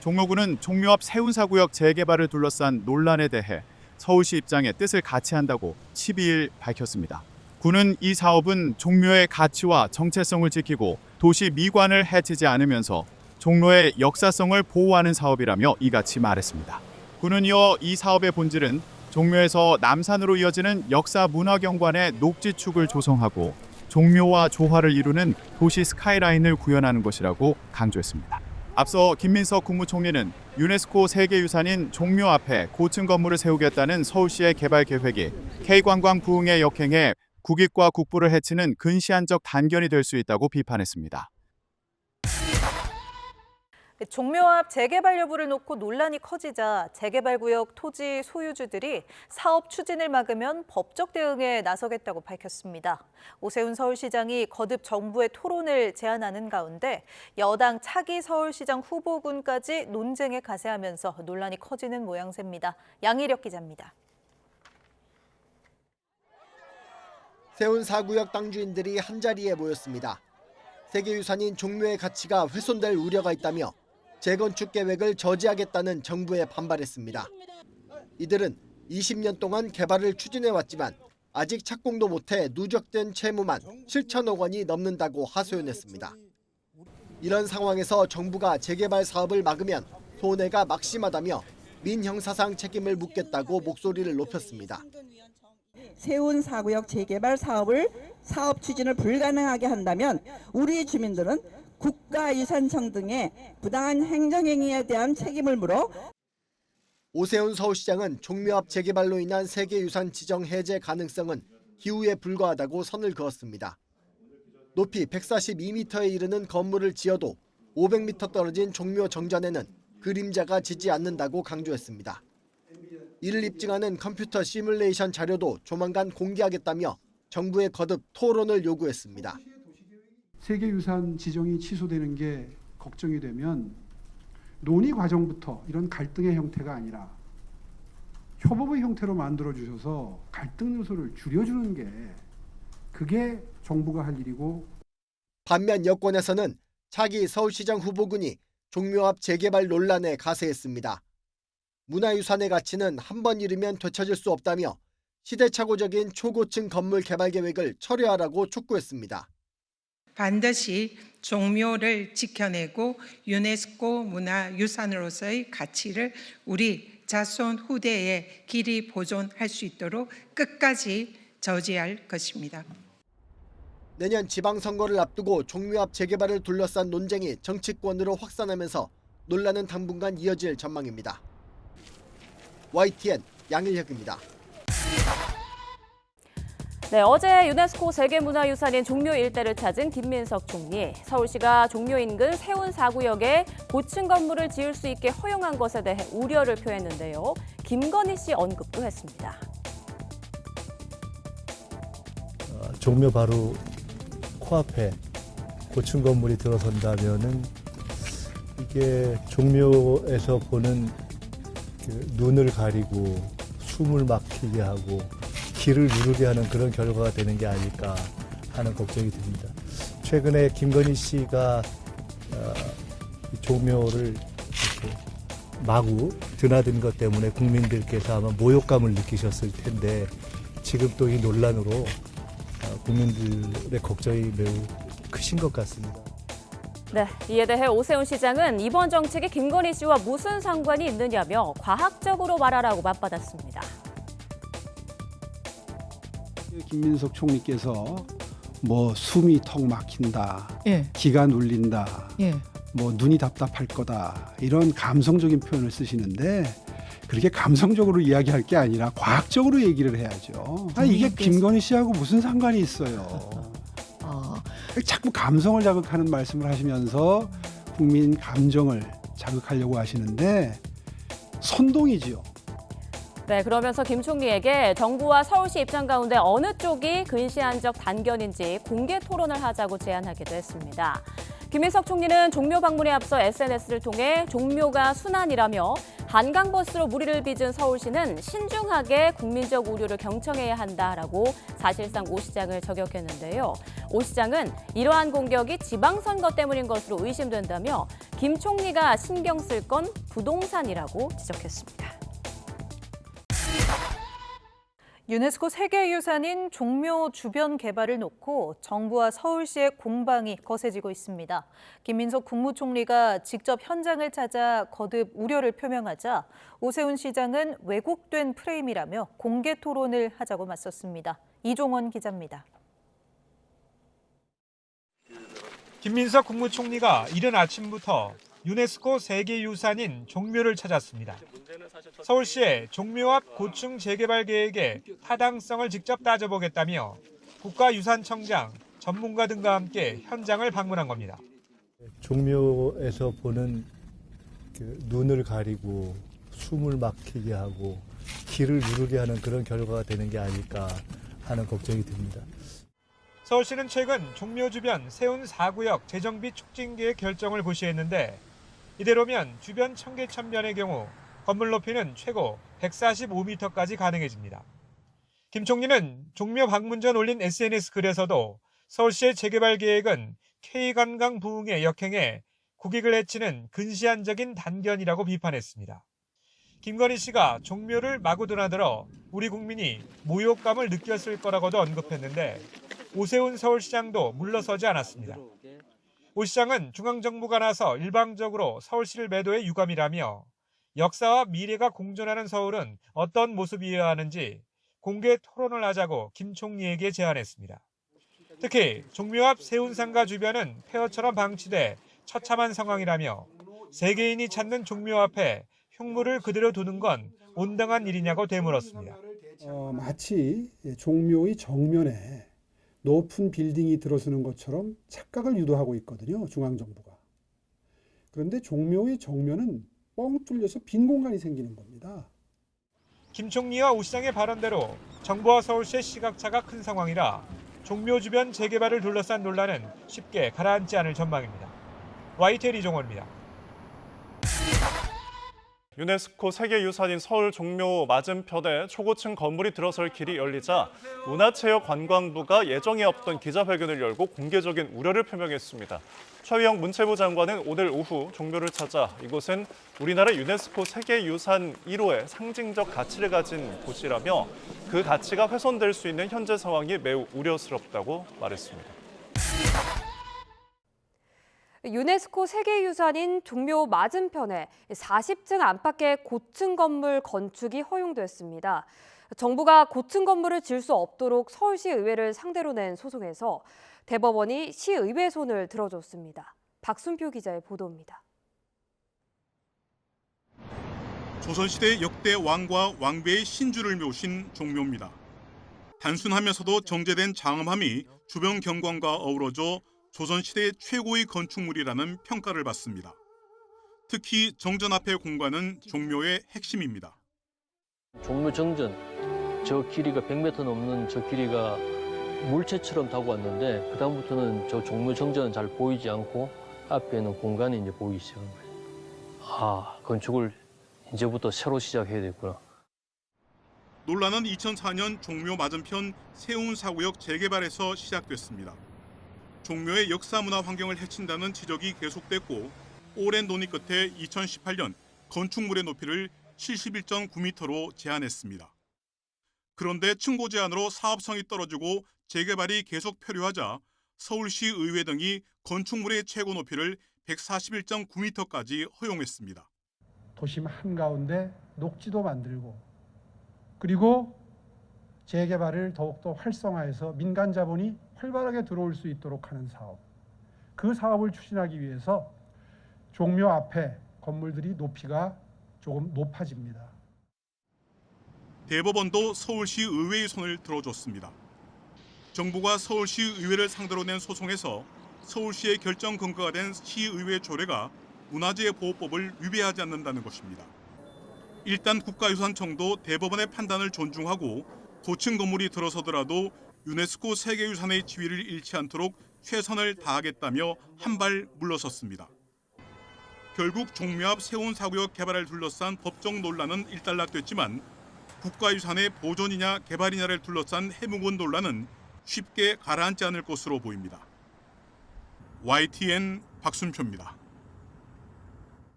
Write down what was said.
종로구는 종묘 앞 세운사구역 재개발을 둘러싼 논란에 대해 서울시 입장에 뜻을 같이 한다고 12일 밝혔습니다. 구는 이 사업은 종묘의 가치와 정체성을 지키고 도시 미관을 해치지 않으면서 종로의 역사성을 보호하는 사업이라며 이같이 말했습니다. 구는 이어 이 사업의 본질은 종묘에서 남산으로 이어지는 역사 문화경관의 녹지축을 조성하고 종묘와 조화를 이루는 도시 스카이라인을 구현하는 것이라고 강조했습니다. 앞서 김민석 국무총리는 유네스코 세계유산인 종묘 앞에 고층 건물을 세우겠다는 서울시의 개발 계획이 K관광 부흥에 역행해 국익과 국부를 해치는 근시안적 단견이 될 수 있다고 비판했습니다. 종묘 앞 재개발 여부를 놓고 논란이 커지자 재개발구역 토지 소유주들이 사업 추진을 막으면 법적 대응에 나서겠다고 밝혔습니다. 오세훈 서울시장이 거듭 정부의 토론을 제안하는 가운데 여당 차기 서울시장 후보군까지 논쟁에 가세하면서 논란이 커지는 모양새입니다. 양희력 기자입니다. 세운사구역 땅 주인들이 한자리에 모였습니다. 세계유산인 종묘의 가치가 훼손될 우려가 있다며 재건축 계획을 저지하겠다는 정부에 반발했습니다. 이들은 20년 동안 개발을 추진해왔지만 아직 착공도 못해 누적된 채무만 7천억 원이 넘는다고 하소연했습니다. 이런 상황에서 정부가 재개발 사업을 막으면 손해가 막심하다며 민형사상 책임을 묻겠다고 목소리를 높였습니다. 세운사구역 재개발 사업을 사업 추진을 불가능하게 한다면 우리 주민들은 국가유산청 등의 부당한 행정행위에 대한 책임을 물어 오세훈 서울시장은 종묘 앞 재개발로 인한 세계유산 지정 해제 가능성은 기우에 불과하다고 선을 그었습니다. 높이 142m에 이르는 건물을 지어도 500m 떨어진 종묘 정전에는 그림자가 지지 않는다고 강조했습니다. 이를 입증하는 컴퓨터 시뮬레이션 자료도 조만간 공개하겠다며 정부에 거듭 토론을 요구했습니다. 세계유산 지정이 취소되는 게 걱정이 되면 논의 과정부터 이런 갈등의 형태가 아니라 협업의 형태로 만들어주셔서 갈등 요소를 줄여주는 게 그게 정부가 할 일이고. 반면 여권에서는 차기 서울시장 후보군이 종묘 앞 재개발 논란에 가세했습니다. 문화유산의 가치는 한 번 잃으면 되찾을 수 없다며 시대착오적인 초고층 건물 개발 계획을 철회하라고 촉구했습니다. 반드시 종묘를 지켜내고 유네스코 문화유산으로서의 가치를 우리 자손 후대에 길이 보존할 수 있도록 끝까지 저지할 것입니다. 내년 지방선거를 앞두고 종묘 앞 재개발을 둘러싼 논쟁이 정치권으로 확산하면서 논란은 당분간 이어질 전망입니다. YTN 양일혁입니다. 네, 어제 유네스코 세계문화유산인 종묘 일대를 찾은 김민석 총리. 서울시가 종묘 인근 세운사구역에 고층 건물을 지을 수 있게 허용한 것에 대해 우려를 표했는데요. 김건희 씨 언급도 했습니다. 종묘 바로 코앞에 고층 건물이 들어선다면은 이게 종묘에서 보는 그 눈을 가리고 숨을 막히게 하고 길을 누르게 하는 그런 결과가 되는 게 아닐까 하는 걱정이 듭니다. 최근에 김건희 씨가 종묘를 이렇게 마구 드나든 것 때문에 국민들께서 아마 모욕감을 느끼셨을 텐데 지금 또 이 논란으로 국민들의 걱정이 매우 크신 것 같습니다. 네, 이에 대해 오세훈 시장은 이번 정책이 김건희 씨와 무슨 상관이 있느냐며 과학적으로 말하라고 맞받았습니다. 김민석 총리께서 뭐 숨이 턱 막힌다, 예. 기가 눌린다, 예. 뭐 눈이 답답할 거다 이런 감성적인 표현을 쓰시는데 그렇게 감성적으로 이야기할 게 아니라 과학적으로 얘기를 해야죠. 이게 김건희 씨하고 무슨 상관이 있어요. 자꾸 감성을 자극하는 말씀을 하시면서 국민 감정을 자극하려고 하시는데 선동이지요. 네, 그러면서 김 총리에게 정부와 서울시 입장 가운데 어느 쪽이 근시안적 단견인지 공개 토론을 하자고 제안하기도 했습니다. 김민석 총리는 종묘 방문에 앞서 SNS를 통해 종묘가 순환이라며 한강버스로 무리를 빚은 서울시는 신중하게 국민적 우려를 경청해야 한다라고 사실상 오 시장을 저격했는데요. 오 시장은 이러한 공격이 지방선거 때문인 것으로 의심된다며 김 총리가 신경 쓸 건 부동산이라고 지적했습니다. 유네스코 세계유산인 종묘 주변 개발을 놓고 정부와 서울시의 공방이 거세지고 있습니다. 김민석 국무총리가 직접 현장을 찾아 거듭 우려를 표명하자 오세훈 시장은 왜곡된 프레임이라며 공개 토론을 하자고 맞섰습니다. 이종원 기자입니다. 김민석 국무총리가 이른 아침부터 유네스코 세계유산인 종묘를 찾았습니다. 서울시의 종묘 앞 고층 재개발 계획의 타당성을 직접 따져보겠다며 국가유산청장, 전문가 등과 함께 현장을 방문한 겁니다. 종묘에서 보는 그 눈을 가리고 숨을 막히게 하고 길을 누르게 하는 그런 결과가 되는 게 아닐까 하는 걱정이 듭니다. 서울시는 최근 종묘 주변 세운 4구역 재정비 촉진 계획 결정을 고시했는데 이대로면 주변 청계천변의 경우 건물 높이는 최고 145m까지 가능해집니다. 김 총리는 종묘 방문 전 올린 SNS 글에서도 서울시의 재개발 계획은 K관광 부흥에 역행해 국익을 해치는 근시안적인 단견이라고 비판했습니다. 김건희 씨가 종묘를 마구 드나들어 우리 국민이 모욕감을 느꼈을 거라고도 언급했는데 오세훈 서울시장도 물러서지 않았습니다. 오 시장은 중앙정부가 나서 일방적으로 서울시를 매도해 유감이라며 역사와 미래가 공존하는 서울은 어떤 모습이어야 하는지 공개 토론을 하자고 김 총리에게 제안했습니다. 특히 종묘 앞 세운상가 주변은 폐허처럼 방치돼 처참한 상황이라며 세계인이 찾는 종묘 앞에 흉물을 그대로 두는 건 온당한 일이냐고 되물었습니다. 마치 종묘의 정면에 높은 빌딩이 들어서는 것처럼 착각을 유도하고 있거든요, 중앙정부가. 그런데 종묘의 정면은 뻥 뚫려서 빈 공간이 생기는 겁니다. 김 총리와 오 시장의 발언대로 정부와 서울시의 시각차가 큰 상황이라 종묘 주변 재개발을 둘러싼 논란은 쉽게 가라앉지 않을 전망입니다. YTN 이종원입니다. 유네스코 세계유산인 서울 종묘 맞은편에 초고층 건물이 들어설 길이 열리자 문화체육관광부가 예정에 없던 기자회견을 열고 공개적인 우려를 표명했습니다. 최의영 문체부 장관은 오늘 오후 종묘를 찾아 이곳은 우리나라 유네스코 세계유산 1호의 상징적 가치를 가진 곳이라며 그 가치가 훼손될 수 있는 현재 상황이 매우 우려스럽다고 말했습니다. 유네스코 세계유산인 종묘 맞은편에 40층 안팎의 고층 건물 건축이 허용됐습니다. 정부가 고층 건물을 지을 수 없도록 서울시 의회를 상대로 낸 소송에서 대법원이 시의회 손을 들어줬습니다. 박순표 기자의 보도입니다. 조선시대 역대 왕과 왕비의 신주를 묘신 종묘입니다. 단순하면서도 정제된 장엄함이 주변 경관과 어우러져 조선시대 최고의 건축물이라는 평가를 받습니다. 특히 정전 앞의 공간은 종묘의 핵심입니다. 종묘 정전, 저 길이가 100m 넘는 저 길이가 물체처럼 타고 왔는데 그 다음부터는 저 종묘 정전은 잘 보이지 않고 앞에는 공간이 이제 보이기 시작한 거예요. 아, 건축을 이제부터 새로 시작해야 되겠구나. 논란은 2004년 종묘 맞은편 세운사구역 재개발에서 시작됐습니다. 종묘의 역사문화 환경을 해친다는 지적이 계속됐고 오랜 논의 끝에 2018년 건축물의 높이를 71.9m로 제한했습니다. 그런데 층고 제한으로 사업성이 떨어지고 재개발이 계속 표류하자 서울시 의회 등이 건축물의 최고 높이를 141.9m까지 허용했습니다. 도심 한가운데 녹지도 만들고 그리고 재개발을 더욱더 활성화해서 민간 자본이 활발하게 들어올 수 있도록 하는 사업. 그 사업을 추진하기 위해서 종묘 앞에 건물들이 높이가 조금 높아집니다. 대법원도 서울시 의회의 손을 들어줬습니다. 정부가 서울시 의회를 상대로 낸 소송에서 서울시의 결정 근거가 된 시의회 조례가 문화재 보호법을 위배하지 않는다는 것입니다. 일단 국가유산청도 대법원의 판단을 존중하고 고층 건물이 들어서더라도 유네스코 세계유산의 지위를 잃지 않도록 최선을 다하겠다며 한 발 물러섰습니다. 결국 종묘 앞 세운사구역 개발을 둘러싼 법적 논란은 일단락됐지만 국가유산의 보존이냐 개발이냐를 둘러싼 해묵은 논란은 쉽게 가라앉지 않을 것으로 보입니다. YTN 박순표입니다.